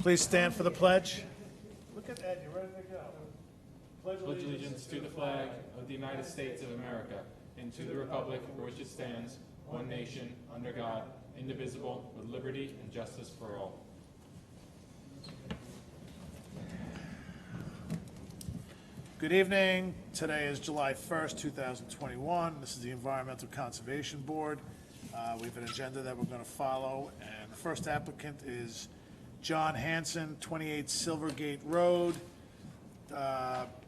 Please stand for the pledge. Look at Ed, you're ready to go. Pledge allegiance to the flag of the United States of America and to the republic for which it stands, one nation, under God, indivisible, with liberty and justice for all. Good evening. Today is July 1st, 2021. This is the Environmental Conservation Board. We have an agenda that we're going to follow, and the first applicant is John Hanson, 28 Silvergate Road,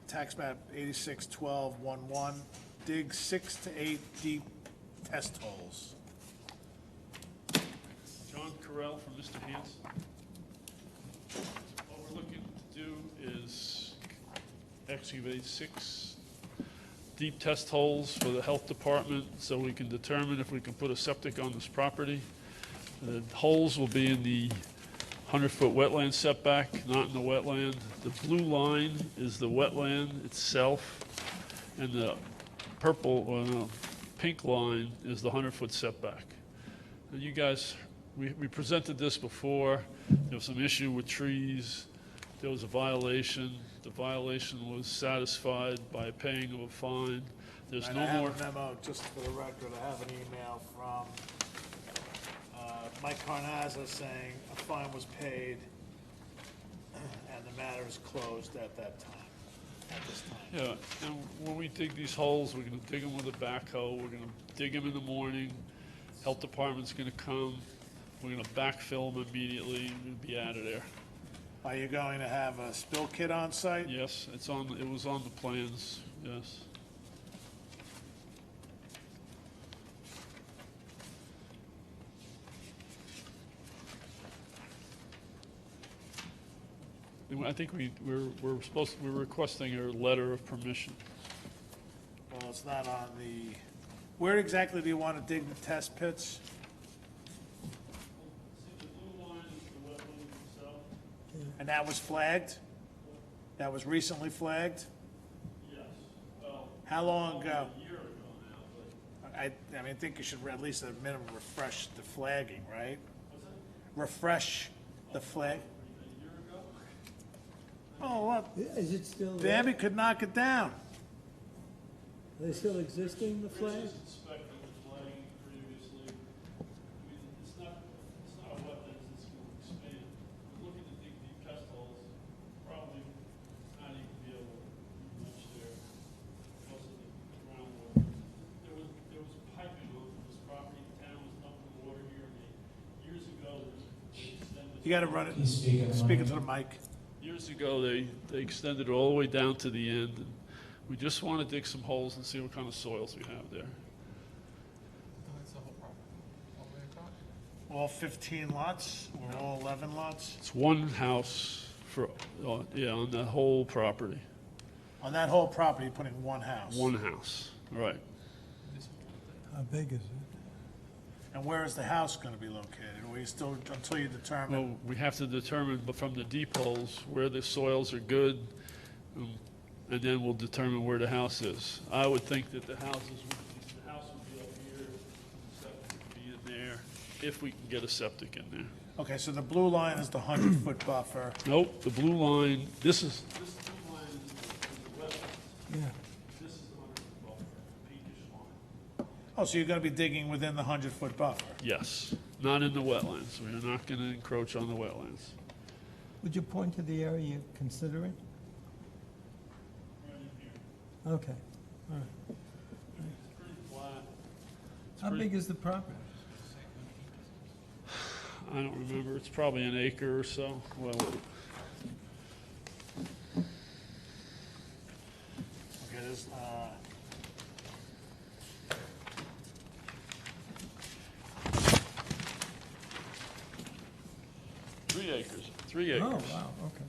tax map 861211, dig 6 to 8 deep test holes. John Carell from Mr. Hanson. What we're looking to do is excavate 6 deep test holes for the health department so we can determine if we can put a septic on this property. The holes will be in the 100-foot wetland setback, not in the wetland. The blue line is the wetland itself, and the pink line is the 100-foot setback. And you guys, we presented this before. There was some issue with trees. There was a violation. The violation was satisfied by paying of a fine. There's no more. I have a memo, just for the record, I have an email from Mike Carnazza saying a fine was paid and the matter is closed at that time, at this time. Yeah, and when we dig these holes, we're gonna dig them with a backhoe. We're gonna dig them in the morning. Health department's gonna come. We're gonna backfill them immediately and be out of there. Are you going to have a spill kit on site? Yes, it was on the plans, yes. I think we're requesting a letter of permission. Well, it's not on the, where exactly do you want to dig the test pits? The blue line is the wetland itself. And that was flagged? That was recently flagged? Yes, well. How long ago? A year ago now, but. I mean, I think you should at least at a minimum refresh the flagging, right? What's that? Refresh the flag. A year ago? Oh, look, Is it still there? Bambi could knock it down. Are they still existing, the flag? Chris has inspected the flagging previously. I mean, it's not a wetlands that's going to expand. We're looking to dig deep test holes, probably not even be able to reach there because of the groundwater. There was piping on this property, the town was dumping water here, and years ago, they extended. You gotta run it, He's speaking. speak into the mic. Years ago, they extended it all the way down to the end, and we just want to dig some holes and see what kind of soils we have there. All 15 lots, or all 11 lots? It's one house for, on the whole property. On that whole property, you're putting one house. One house, right. How big is it? And where is the house gonna be located? Or you still, until you determine? Well, we have to determine, but from the deep holes, where the soils are good, and then we'll determine where the house is. I would think that the house would be up here, the septic would be in there, if we can get a septic in there. Okay, so the blue line is the 100-foot buffer. Nope, the blue line, this blue line is the wetland. Yeah. This is the 100-foot buffer, the pinkish line. Oh, so you're gonna be digging within the 100-foot buffer? Yes, not in the wetlands. We are not gonna encroach on the wetlands. Would you point to the area you're considering? Right in here. Okay, all right. It's pretty flat. It's How pretty- big is the property? I don't remember. It's probably an acre or so. Well, Okay, there's, 3 acres. 3 acres. Oh, wow, okay.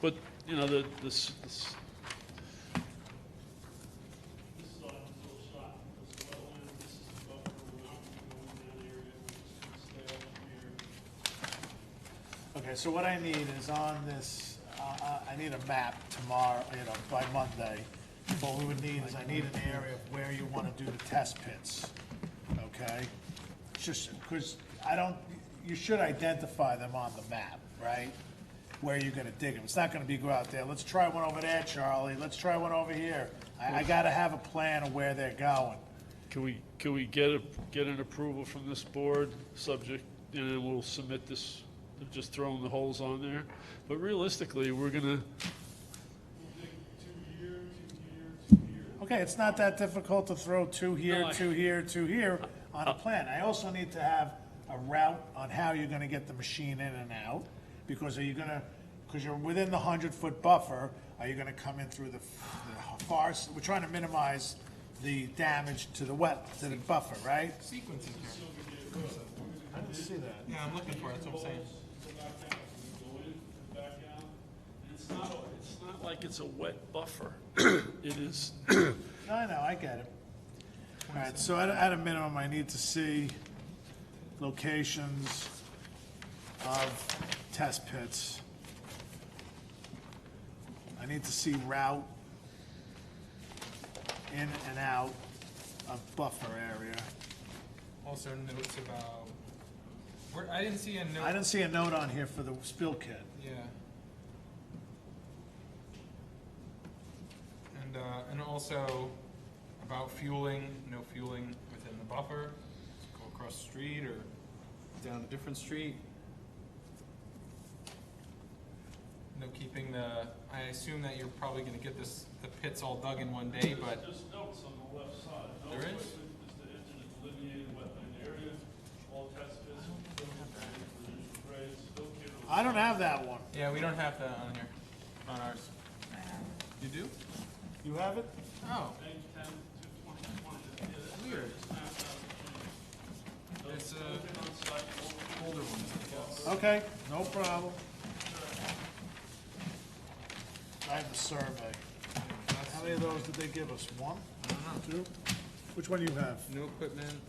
But you know, this is a little shot. This is wetland. This is the buffer. We're not going to go in that area. We're just going to stay up here. okay, so what I need is on this, I need a map tomorrow, by Monday. What we would need is, I need an area of where you wanna do the test pits, okay? Just, because you should identify them on the map. right? Where you're gonna dig them. It's not gonna be go out there, let's try one over there, Charlie, let's try one over here. I gotta have a plan of where they're going. Can we get an approval from this board, subject, and then we'll submit this, just throwing the holes on there? But realistically, we're gonna, We'll dig 2 here, 2 here, 2 here. Okay, it's not that difficult to throw two here, No, two here, two here on a plan. I also need to have a route on how you're gonna get the machine in and out. Because are you gonna, because you're within the 100-foot buffer, are you gonna come in through the far, we're trying to minimize the damage to the to the buffer, right? Sequencing here. I didn't see that. Yeah, I'm looking for it, that's what I'm saying. Go back out, go in, come back out, and it's not like it's a wet buffer. It is, No, I know, I get it. All right, so at a minimum, I need to see locations of test pits. I need to see route in and out of buffer area. Also notes about, I didn't see a note. I didn't see a note on here for the spill kit. Yeah. And also about fueling, no fueling within the buffer, go across the street or down a different street. No keeping I assume that you're probably gonna get the pits all dug in one day, but There's notes on the left side. No There is? equipment is to enter the delineated wetland area. All test pits will be for grades, spill kit. I don't have that one. yeah, we don't have that on here, on ours. You do? You have it? Oh, Page 10 to 20. Yeah, that's weird. snapped out of the sheet. It's Looking on site, older ones, I guess. Okay, no problem. I have the survey. How many of those did they give us? One? I don't know. Two? Which one do you have? No equipment,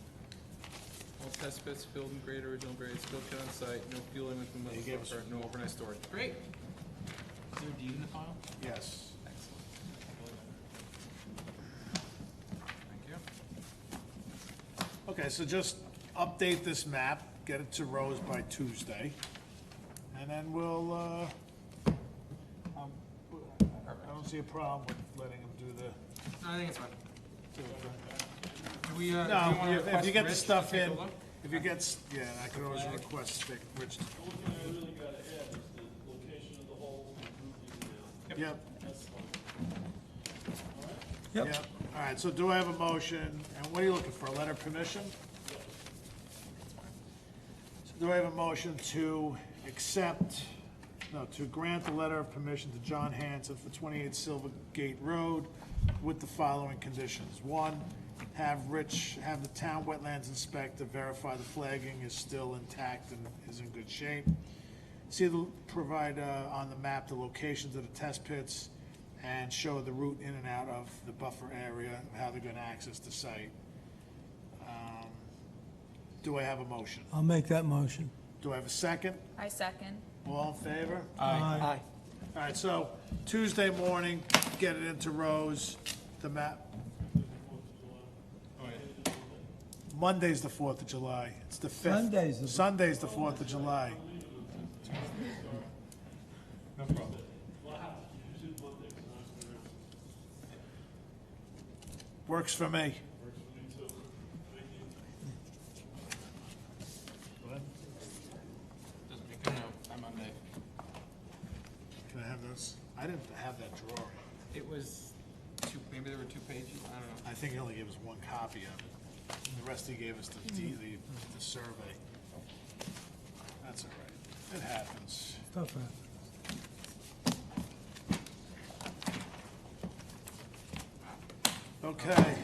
all test pits filled in grade, original grade, spill kit on site, no fueling within They the gave us- buffer, no overnight storage. Great. Is there a deed in the file? Yes. Excellent. Thank you. Okay, so just update this map, get it to Rose by Tuesday, and then we'll, I don't see a problem with letting him do the. No, I think it's fine. Do we, do you No, wanna if request you get the Rich to stuff take a in, look? if you get, yeah, I could always request Rich. the only thing I really gotta add is the location of the holes and the grouping now. Yep, That's fine. yep. All right, so do I have a motion, and what are you looking for, a letter of permission? So do I have a motion to to grant the letter of permission to John Hanson for 28 Silvergate Road with the following conditions. One, have the town wetlands inspector verify the flagging is still intact and is in good shape. Provide on the map the locations of the test pits and show the route in and out of the buffer area, how they're gonna access the site. Do I have a motion? I'll make that motion. Do I have a second? I second. All in favor? Aye. All right, so Tuesday morning, get it into Rose, the map. Monday's the 4th of July. It's the 5th. Sunday's the 4th of July. No problem. Works for me. Doesn't make, no, I'm Monday. Can I have those? I didn't have that drawing. It was maybe there were 2 pages, I don't know. I think he only gave us one copy of it. The rest he gave us the survey. That's all right. It happens. Stuff happens. Okay,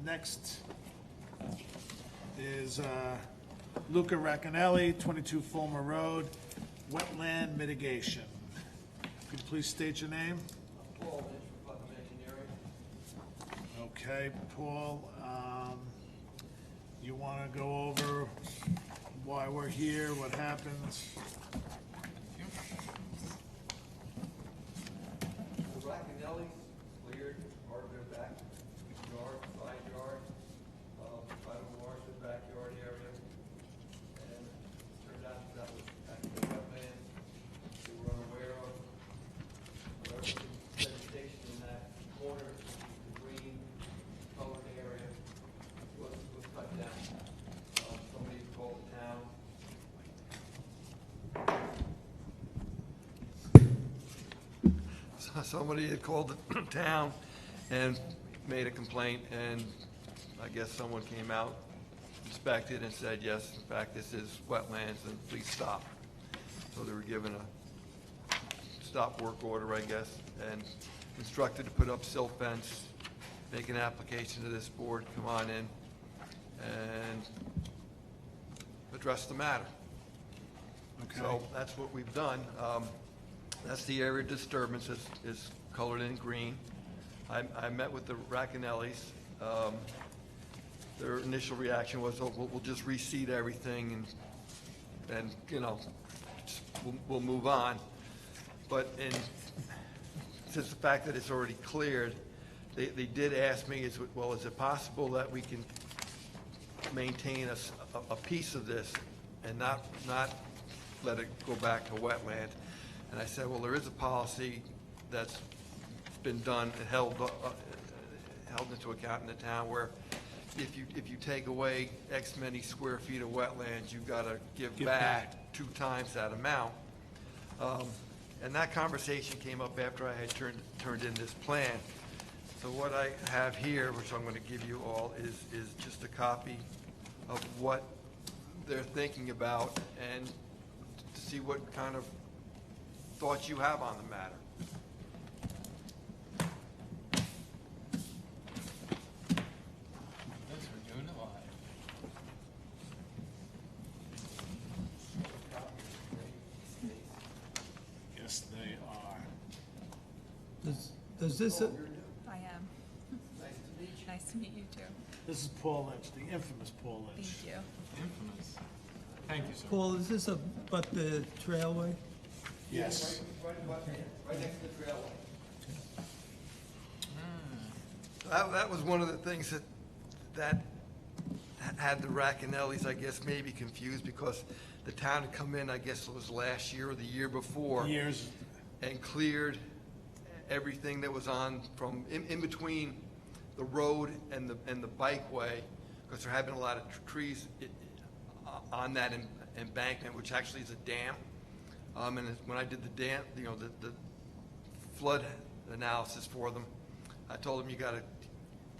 next is Luca Racanelli, 22 Fulmer Road, wetland mitigation. Could you please state your name? Paul Lynch from Putnam Engineering. Okay, Paul, you want to go over why we're here, what happens? The Racanellis cleared part of their back yard, side yard, by the Marsh's backyard area. And it turned out that was actually wetland. somebody had called the town and made a complaint, and I guess someone came out, inspected, and said, yes, in fact, this is wetlands, and please stop. So they were given a stop work order, I guess, and instructed to put up silt fence, make an application to this board, come on in, and address the matter. Okay. So that's what we've done. That's the area of disturbance is colored in green. I met with the Racanellis. Their initial reaction was, oh, we'll just reseed everything and you know, we'll move on. But since the fact that it's already cleared, they did ask me, is it possible that we can maintain a piece of this and not let it go back to wetland? And I said, well, there is a policy that's been done and held into account in the town where if you take away X many square feet of wetlands, you've got to give back 2 times that amount. And that conversation came up after I had turned in this plan. So what I have here, which I'm going to give you all, is just a copy of what they're thinking about and to see what kind of thoughts you have on the matter. Thanks for doing it live. Yes, they are. Does this, I am. Nice to meet you too. This is Paul Lynch, the infamous Paul Lynch. Thank you. Infamous. Thank you, sir. Paul, is this but the trailway? Yes. Right next to the trailway. That was one of the things that had the Racanellis, I guess, maybe confused because the town had come in, I guess it was last year or the year before. Years. And cleared everything that was on from in between the road and the bikeway, because there had been a lot of trees on that embankment, which actually is a dam. And when I did the dam, you know, the flood analysis for them, I told them the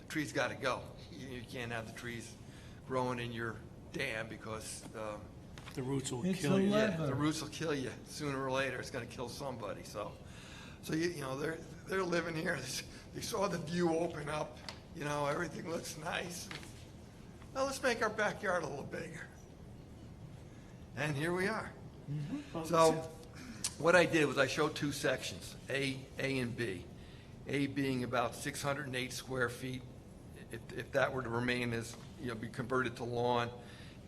trees got to go. You can't have the trees growing in your dam because The roots will It's kill you. a yeah, lever. the roots will kill you sooner or later. It's going to kill somebody. So you know they're living here. They saw the view open up. You know, everything looks nice. Well, let's make our backyard a little bigger. And here we are. So what I did was I showed 2 sections, A and B. A being about 608 square feet, if that were to remain as, you know, be converted to lawn.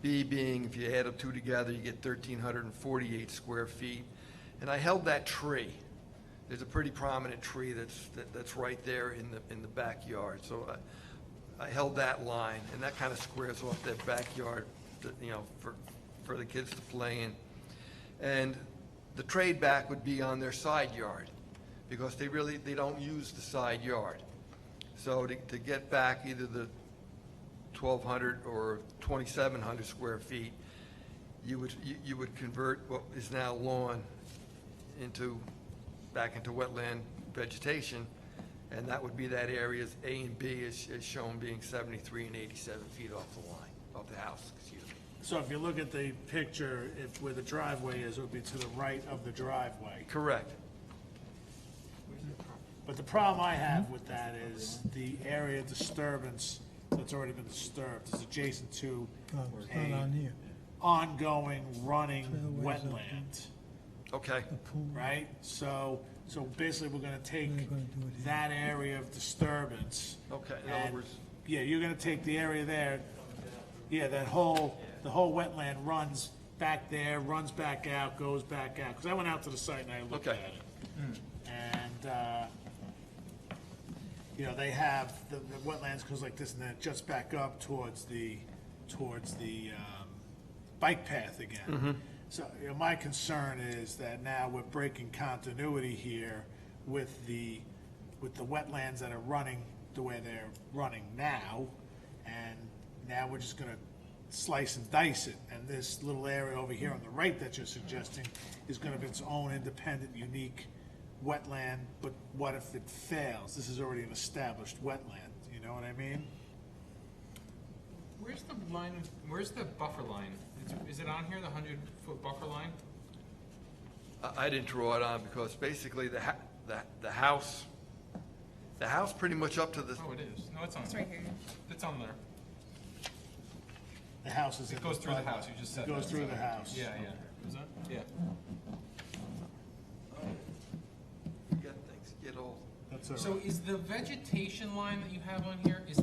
B being, if you add the 2 together, you get 1,348 square feet. And I held that tree. There's a pretty prominent tree that's right there in the backyard. So I held that line, and that kind of squares off that backyard, you know, for the kids to play in. And the trade back would be on their side yard, because they don't use the side yard. So to get back either the 1,200 or 2,700 square feet, you would convert what is now lawn back into wetland vegetation, and that would be that areas A and B is shown being 73 and 87 feet off the line of the house. Excuse me. So if you look at the picture, where the driveway is, it would be to the right of the driveway. Correct. But the problem I have with that is the area of disturbance that's already been disturbed is adjacent to Oh, it's not on here. ongoing running Trailways up wetland, Okay. The pool. right? So basically, we're gonna take We're gonna do it here. that area of disturbance. Okay. In and- other words, Yeah, you're gonna take the area there, yeah, the whole wetland runs back there, runs back out, goes back out. Because I went out to the site and I looked at Okay. it. And, you know, they have, the wetlands goes like this and then it juts back up towards the bike path again. So, you know, my concern is that now we're breaking continuity here with the wetlands that are running the way they're running now, and now we're just gonna slice and dice it, and this little area over here on the right that you're suggesting is gonna be its own independent, unique wetland, but what if it fails? This is already an established wetland, you know what I mean? Where's the line, where's the buffer line? Is it on here, the 100-foot buffer line? I didn't draw it on because basically the house pretty much up to the, Oh, it is. No, it's on It's there. right here. It's on there. The house is. It goes through the house, you just said It goes that. through the house. Yeah, yeah. Is that? Yeah. get things, get old. That's all So right. is the vegetation line that you have on here, is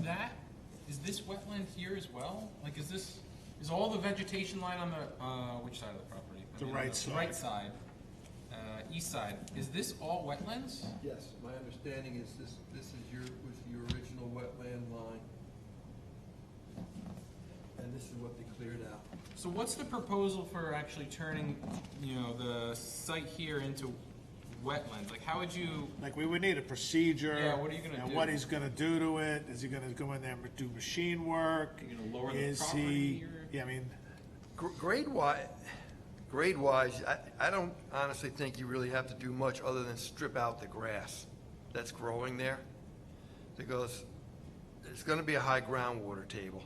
this wetland here as well? Like, is all the vegetation line on the, which side of the property? I The mean, right on side. The right side, east side. Is this all wetlands? Yes, my understanding is this is was your original wetland line. And this is what they cleared out. So what's the proposal for actually turning, the site here into wetlands? Like, how would you, Like, we would need a procedure. Yeah, what are you gonna And do? what he's gonna do to it. Is he gonna go in there and do machine work? you gonna lower the Is property he? here? Yeah, I mean, Grade-wise, I don't honestly think you really have to do much other than strip out the grass that's growing there, because it's gonna be a high groundwater table.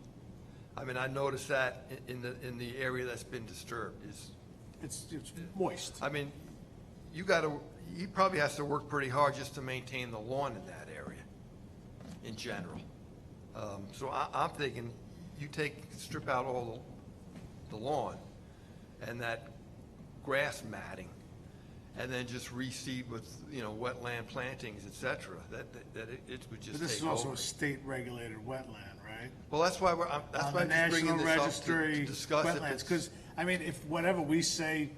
I mean, I noticed that in the area that's been disturbed is, it's moist. I mean, he probably has to work pretty hard just to maintain the lawn in that area, in general. So I'm thinking, strip out all the lawn and that grass matting, and then just reseed with, wetland plantings, et cetera, that it would just But this take is also over. a state-regulated wetland, right? Well, that's why that's On why the I'm just bringing National this up Registry to discuss if wetlands, it's. because, I mean, if whatever we say,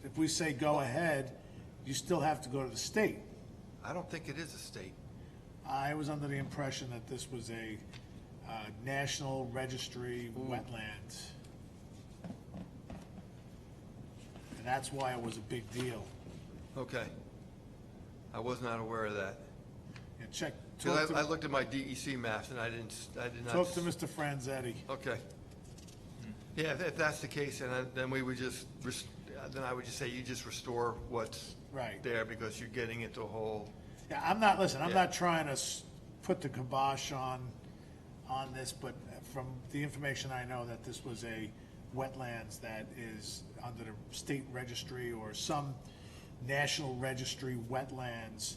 if we say go ahead, you still have to go to the state. I don't think it is a state. I was under the impression that this was a National Registry wetland. And that's why it was a big deal. Okay. I was not aware of that. And check, Because talk I to, looked at my DEC maps and I did not. talk to Mr. Franzetti. Okay. Yeah, if that's the case, then we would just, then I would just say you just restore what's Right. there, because you're getting into a whole, Yeah, I'm not Yeah. not trying to put the kibosh on this, but from the information I know, that this was a wetlands that is under the state registry or some national registry wetlands.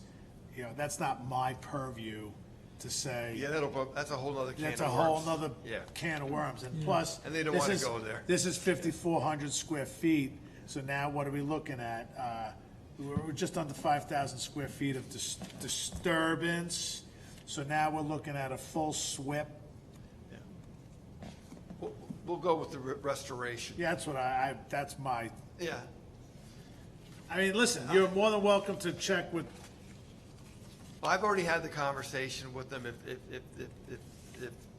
That's not my purview to say. yeah, that's a whole nother can of worms. That's a whole nother Yeah. can of worms, and plus. And they don't this wanna is- go there. This is 5,400 square feet, so now what are we looking at? We're just under 5,000 square feet of disturbance, so now we're looking at a full SWIP. We'll go with the restoration. Yeah, that's what that's my, Yeah. I mean, listen, you're more than welcome to check with, Well, I've already had the conversation with them if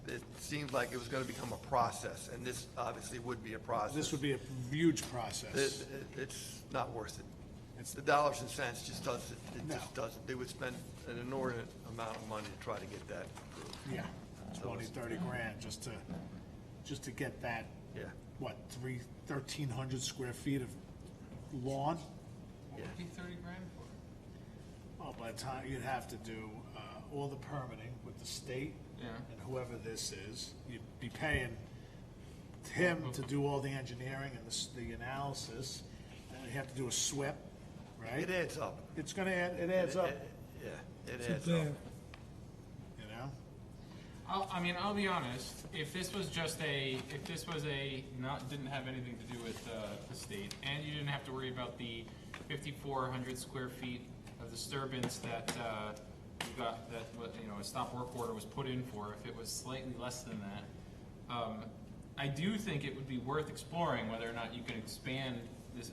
it seemed like it was gonna become a process, and this obviously would be a process. this would be a huge process. It's not worth it. It's- The dollars and cents just doesn't, it No. just doesn't. They would spend an inordinate amount of money to try to get that approved. Yeah, 20, 30 grand just to get that, Yeah, what, 1,300 square feet of lawn? What would be 30 grand for? Well, by the time, you'd have to do all the permitting with the state Yeah. and whoever this is. You'd be paying him to do all the engineering and the analysis, and you have to do a SWIP, right? it adds up. It's gonna add, it adds up, Yeah, it It's adds there. up. you know? I'll be honest, if this was didn't have anything to do with the state, and you didn't have to worry about the 5,400 square feet of disturbance that you got, that, a stop work order was put in for, if it was slightly less than that, I do think it would be worth exploring whether or not you can expand this,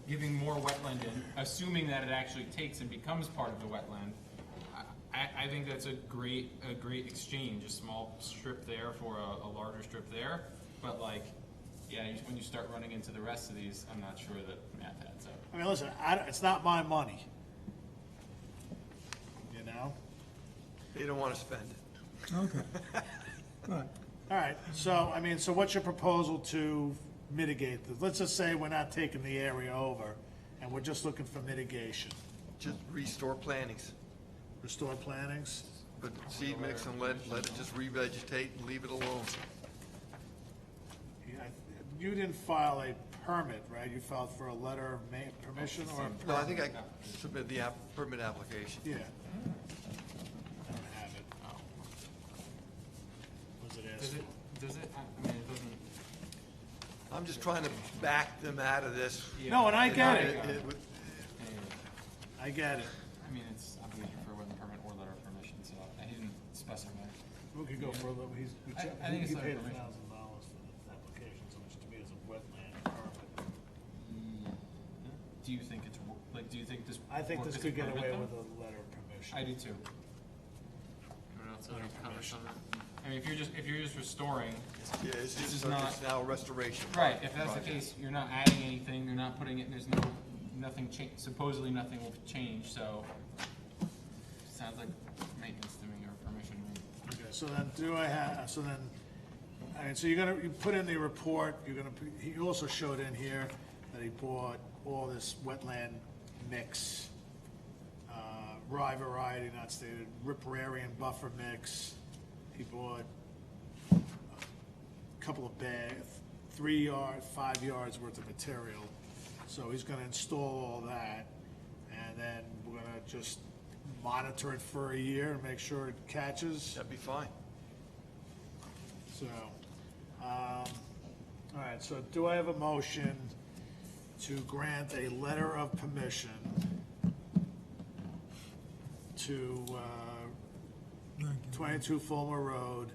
giving more wetland in, assuming that it actually takes and becomes part of the wetland. I think that's a great exchange, a small strip there for a larger strip there, but when you start running into the rest of these, I'm not sure that math adds up. I mean, listen, it's not my money, you know? They don't wanna spend it. Okay. Right. All right, so what's your proposal to mitigate this? Let's just say we're not taking the area over, and we're just looking for mitigation. just restore plantings. Restore plantings? Put the seed mix and let it just revegetate and leave it alone. Yeah, you didn't file a permit, right? You filed for a letter of permission or a permit? No, I think I submitted the permit application. Yeah. I don't have it. Was it asked Does it, for? does it, I mean, it doesn't. I'm just trying to back them out of this. Yeah. No, and I get It- it. it would- I get it. I mean, it's, I'm looking for whether permit or letter of permission, so he didn't specify. We could go for a little, I think it's he like paid permission. $1,000 for the application, so which to me is a wetland permit. Do you think it's, like, do you think this? I think work this as could get permit away then? with a letter of permission. I do too. Anyone else have any comments on that? I mean, if you're just restoring, Yeah, it's This just, is not- it's now a restoration. right, if that's the project. case, you're not adding anything, you're not putting it, there's nothing supposedly nothing will change, so. Sounds like maintenance to me, or permission to me. Okay, so then all right, so you put in the report, he also showed in here that he bought all this wetland mix, rye variety, not stated, riparian buffer mix. He bought a couple of bags, 5 yards worth of material. So he's gonna install all that, and then we're gonna just monitor it for a year and make sure it catches. That'd be fine. So, all right, so do I have a motion to grant a letter of permission to 22 Fulmer Road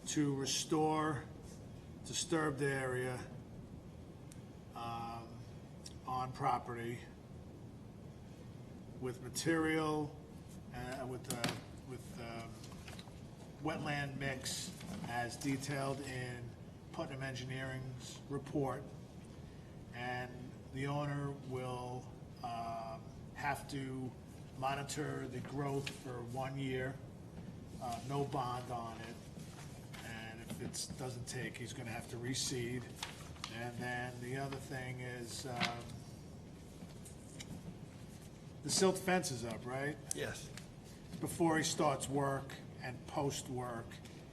to restore disturbed area on property with material, with wetland mix as detailed in Putnam Engineering's report. And the owner will have to monitor the growth for 1 year, no bond on it. And if it doesn't take, he's gonna have to reseed. And then the other thing is, the silt fence is up, right? Yes. Before he starts work and post-work,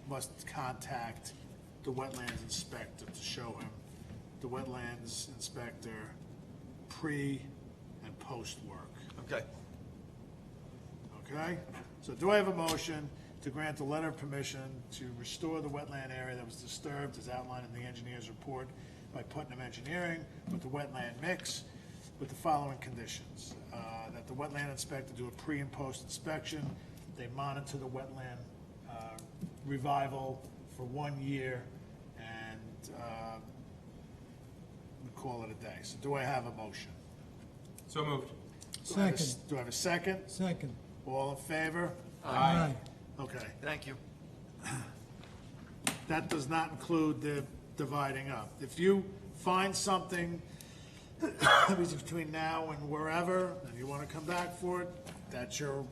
must contact the wetlands inspector to show him the wetlands inspector pre and post-work, Okay. okay? So do I have a motion to grant the letter of permission to restore the wetland area that was disturbed as outlined in the engineer's report by Putnam Engineering with the wetland mix with the following conditions? That the wetland inspector do a pre and post inspection, they monitor the wetland revival for 1 year, and we call it a day. So do I have a motion? So moved. Do I have a- Second. Do I have a second? Second. All in favor? Aye. Okay. Thank you. That does not include the dividing up. If you find something between now and wherever, and you want to come back for it, that's your,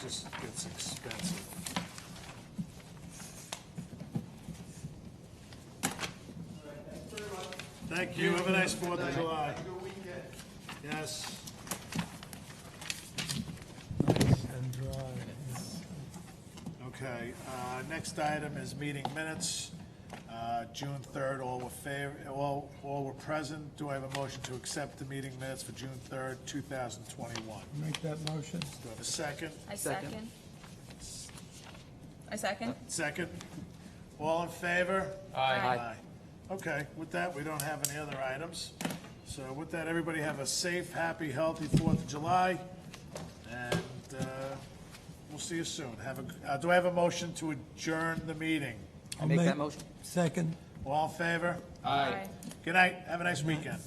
just gets expensive. Thank you. Have a nice 4th of July. Yes. And dry. Okay, next item is meeting minutes, June 3rd, all were all were present. Do I have a motion to accept the meeting minutes for June 3rd, 2021? Make that motion. Do I have a second? I second. I second. Second? All in favor? Aye. Okay, with that, we don't have any other items. So with that, everybody have a safe, happy, healthy 4th of July, and we'll see you soon. Do I have a motion to adjourn the meeting? I'll Make that motion. Second. All in favor? Aye. Good night, have a nice weekend.